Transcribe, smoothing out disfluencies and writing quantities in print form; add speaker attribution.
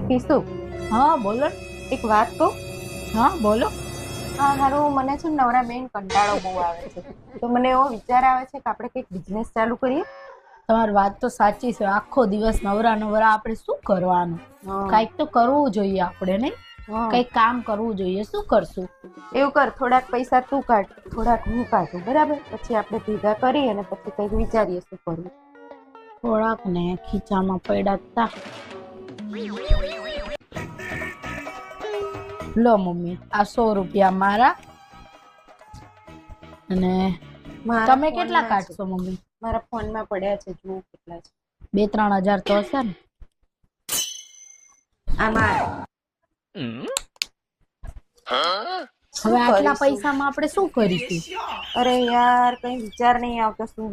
Speaker 1: કીશું
Speaker 2: હા બોલો.
Speaker 1: એક વાત કહું.
Speaker 2: હા બોલો.
Speaker 1: હા હારું, મને છે ને નવરા બેન કંટાળો બહુ આવે છે, તો મને એવો વિચાર આવે છે કે આપણે કંઈક બિઝનેસ ચાલુ કરીએ.
Speaker 2: તમારી વાત તો સાચી છે. આખો દિવસ નવરા નવરા આપણે શું કરવાનું?
Speaker 1: હા
Speaker 2: કંઈક તો કરવું જોઈએ આપણે, નહીં?
Speaker 1: હા,
Speaker 2: કંઈક કામ કરવું જોઈએ. શું કરશું?
Speaker 1: એવું કર, થોડાક પૈસા તું કાઢ, થોડાક હું કાઢું, બરાબર? પછી આપણે ભેગા કરી અને પછી કંઈક વિચારીએ શું કરવું.
Speaker 2: થોડાક ને ખીચામાં પડ્યા તા. લો મમ્મી, આ 100 રૂપિયા મારા. અને
Speaker 1: મારા
Speaker 2: તમે કેટલા
Speaker 1: ફોનમાં છે,
Speaker 2: કાઢશો મમ્મી?
Speaker 1: મારા ફોનમાં પડ્યા છે, જુઓ કેટલા છે.
Speaker 2: 2-3 હજાર તો હશે ને?
Speaker 1: આમાં
Speaker 2: હવે
Speaker 1: શું
Speaker 2: આટલા
Speaker 1: કરીશું?
Speaker 2: પૈસામાં આપણે શું કરીશું?
Speaker 1: અરે યાર, કઈ વિચાર નહીં આવતો શું